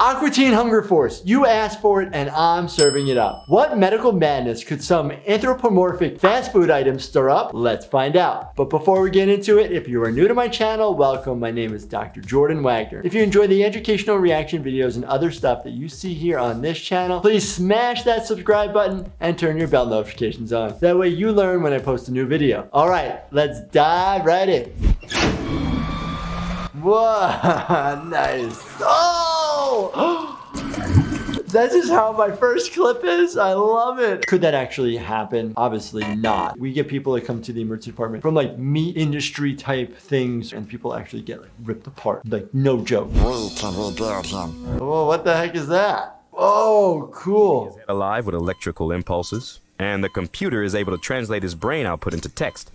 Aqua Teen Hunger Force, you asked for it and I'm serving it up. What medical madness could some anthropomorphic fast food items stir up? Let's find out. But before we get into it, if you are new to my channel, welcome. My name is Dr. Jordan Wagner. If you enjoy the educational reaction videos and other stuff that you see here on this channel, please smash that subscribe button and turn your bell notifications on. That way you learn when I post a new video. All right, let's dive right in. Whoa, nice. Oh! That's just how my first clip is. I love it. Could that actually happen? Obviously not. We get people that come to the emergency department from like meat industry type things and people actually get like ripped apart. Like no joke. Oh, what the heck is that? Oh, cool. Alive with electrical impulses, and the computer is able to translate his brain output into text.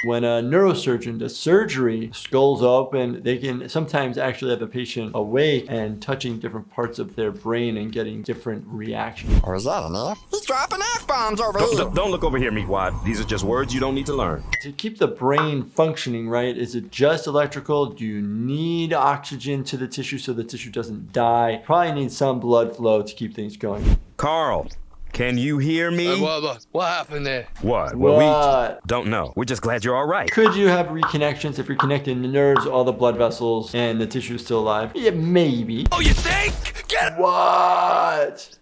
When a neurosurgeon does surgery, skulls open, they can sometimes actually have a patient awake and touching different parts of their brain and getting different reactions. Or is that an F? He's dropping F-bombs over here. Don't look over here, Meatwad. These are just words you don't need to learn. To keep the brain functioning, right, is it just electrical? Do you need oxygen to the tissue so the tissue doesn't die? Probably need some blood flow to keep things going. Carl, can you hear me? What happened there? What? Well, What? we don't know. We're just glad you're all right. Could you have reconnections if you're connecting the nerves, all the blood vessels, and the tissue is still alive? Yeah, maybe. Oh, you think? Get it! What?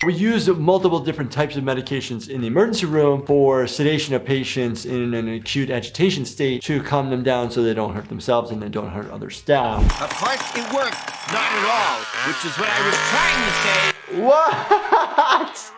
We use multiple different types of medications in the emergency room for sedation of patients in an acute agitation state to calm them down so they don't hurt themselves and they don't hurt other staff. Of course it worked. Not at all. Which is what I was trying to say. What?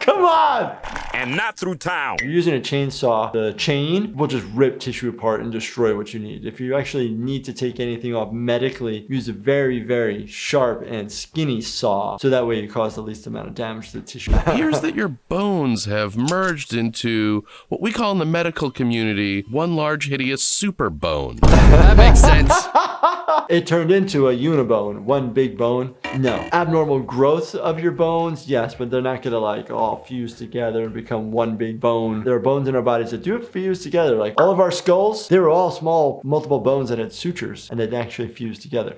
Come on! And not through town. If you're using a chainsaw, the chain will just rip tissue apart and destroy what you need. If you actually need to take anything off medically, use a very, very sharp and skinny saw so that way you cause the least amount of damage to the tissue. Here's that your bones have merged into what we call in the medical community one large hideous super bone. That makes sense. It turned into a unibone, one big bone. No. Abnormal growth of your bones, yes, but they're not gonna like all fuse together and become one big bone. There are bones in our bodies that do fuse together. Like all of our skulls, they were all small, multiple bones that had sutures and that actually fuse together.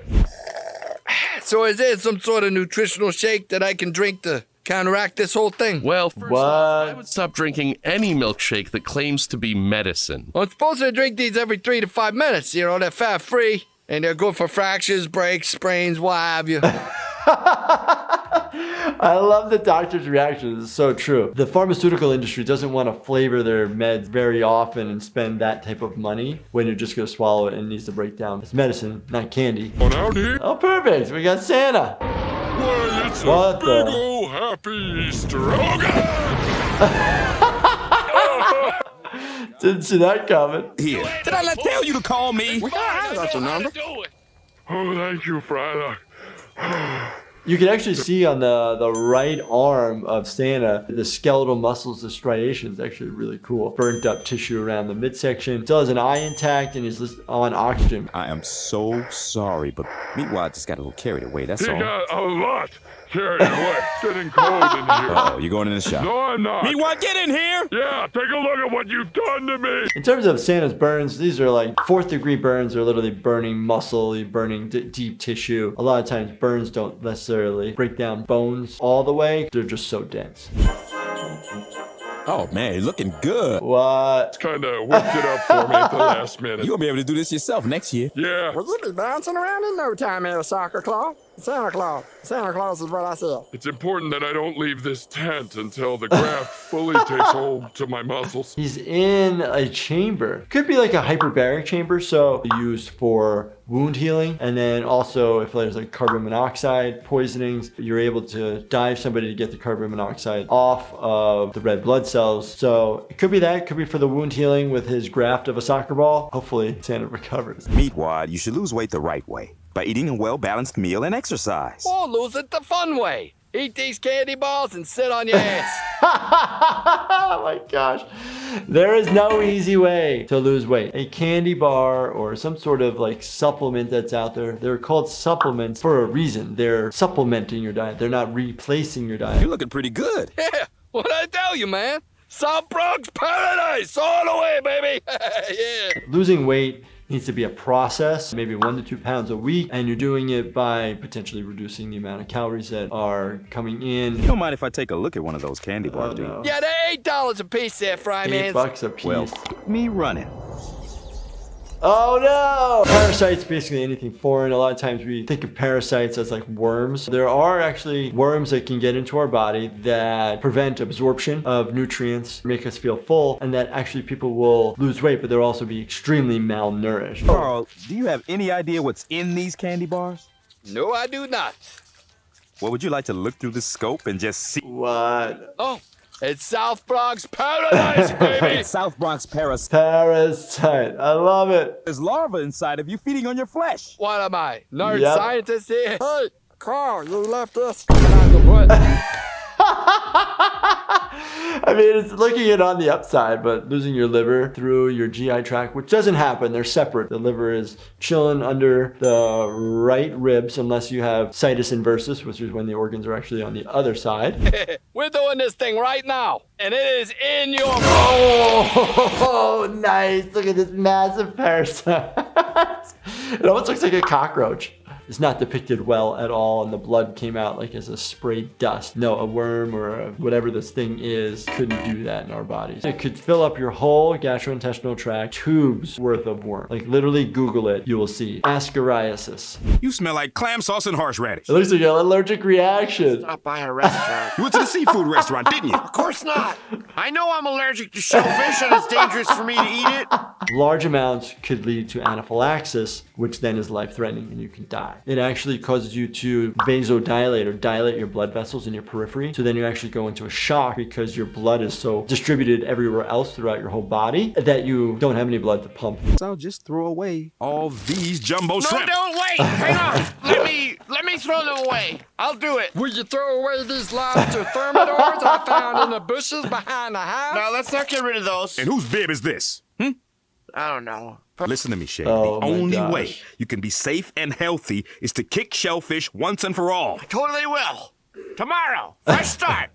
So is there some sort of nutritional shake that I can drink to counteract this whole thing? Well, first off, I would stop drinking any milkshake that claims to be medicine. I'm supposed to drink these every 3 to 5 minutes. You know, they're fat free and they're good for fractures, breaks, sprains, what have you. I love the doctor's reaction. It's so true. The pharmaceutical industry doesn't want to flavor their meds very often and spend that type of money when you're just going to swallow it and it needs to break down. It's medicine, not candy. On out here? Oh, perfect. We got Santa. Why, it's What a big the? ol' happy Easter. Oh, God! Didn't see that coming. Here. Did I not tell you to call me? I got your number. Oh, thank you, Frylock. You can actually see on the right arm of Santa, the skeletal muscles, the striations, actually really cool. Burnt up tissue around the midsection. Still has an eye intact and he's on oxygen. I am so sorry, but Meatwad just got a little carried away, that's He all. got a lot carried away. It's getting cold in here. Uh-oh, you're going in the shop. No, I'm not. Meatwad, get in here! Yeah, take a look at what you've done to me. In terms of Santa's burns, these are like 4th degree burns. They're literally burning muscle, you're burning deep tissue. A lot of times burns don't necessarily break down bones all the way. They're just so dense. Oh man, you're looking good. What? Kind of whipped it up for me at the last minute. You're gonna be able to do this yourself next year. Yeah, Well, you'll be bouncing around in no time, there, Soccer Claw. Santa Claus. Santa Claus is what I said. it's important that I don't leave this tent until the graft fully takes hold to my muscles. He's in a chamber. Could be like a hyperbaric chamber, so used for wound healing. And then also if there's like carbon monoxide poisonings, you're able to dive somebody to get the carbon monoxide off of the red blood cells. So it could be that, it could be for the wound healing with his graft of a soccer ball. Hopefully Santa recovers. Meatwad, you should lose weight the right way. By eating a well-balanced meal and exercise. Or lose it the fun way. Eat these candy bars and sit on your ass. Oh my gosh. There is no easy way to lose weight. A candy bar or some sort of like supplement that's out there, they're called supplements for a reason. They're supplementing your diet. They're not replacing your diet. You're looking pretty good. Yeah, what'd I tell you, man? South Bronx paradise all the way, baby. Yeah. Losing weight needs to be a process, maybe 1 to 2 pounds a week, and you're doing it by potentially reducing the amount of calories that are coming in. You don't mind if I take a look at one of those candy bars, do you? Yeah, they're $8 a piece there, Fry Man. $8 a piece. Well, keep me running. Oh no! Parasites, basically anything foreign. A lot of times we think of parasites as like worms. There are actually worms that can get into our body that prevent absorption of nutrients, make us feel full, and that actually people will lose weight, but they'll also be extremely malnourished. Carl, do you have any idea what's in these candy bars? No, I do not. Well, would you like to look through the scope and just see? What? Oh, it's South Bronx Paradise, baby. South Bronx parasite. Parasite. I love it. There's larva inside of you feeding on your flesh. What am I, nerd Yep. scientist here? Hey, Carl, you left this out the butt. I mean, it's looking at on the upside, but losing your liver through your GI tract, which doesn't happen. They're separate. The liver is chilling under the right ribs unless you have situs inversus, which is when the organs are actually on the other side. We're doing this thing right now, and it is in your Oh, nice. Look at this massive parasite. It almost looks like a cockroach. It's not depicted well at all, and the blood came out like as a sprayed dust. No, a worm or whatever this thing is couldn't do that in our bodies. It could fill up your whole gastrointestinal tract, tubes worth of worm. Like literally Google it, you will see ascariasis. You smell like clam sauce and horseradish. It looks like an allergic reaction. Stop by a restaurant. You went to the seafood restaurant, didn't you? Of course not. I know I'm allergic to shellfish and it's dangerous for me to eat it. Large amounts could lead to anaphylaxis, which then is life-threatening and you can die. It actually causes you to vasodilate or dilate your blood vessels in your periphery. So then you actually go into a shock because your blood is so distributed everywhere else throughout your whole body that you don't have any blood to pump. So I'll just throw away all these jumbo No, shrimp. don't wait. Hang on. Let me throw them away. I'll do it. Will you throw away these lobster thermidors I found in the bushes behind the house? No, let's not get rid of those. And whose bib is this? I don't know. Listen to me, Shay. Oh, the my only gosh. way you can be safe and healthy is to kick shellfish once and for all. Totally will. Tomorrow, fresh start.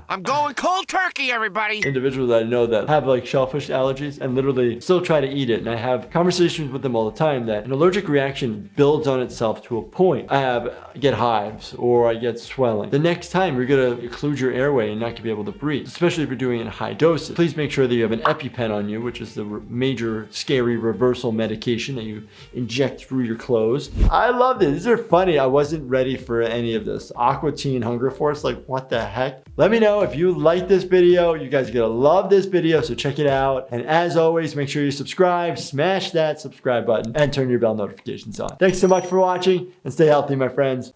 I'm going cold turkey, everybody. Individuals that I know that have like shellfish allergies and literally still try to eat it. And I have conversations with them all the time that an allergic reaction builds on itself to a point. I get hives or I get swelling. The next time you're gonna occlude your airway and not gonna be able to breathe, especially if you're doing it in high doses. Please make sure that you have an EpiPen on you, which is the major scary reversal medication that you inject through your clothes. I love this. These are funny. I wasn't ready for any of this. Aqua Teen Hunger Force, like what the heck? Let me know if you like this video. You guys are gonna love this video, so check it out. And as always, make sure you subscribe, smash that subscribe button, and turn your bell notifications on. Thanks so much for watching, and stay healthy, my friends.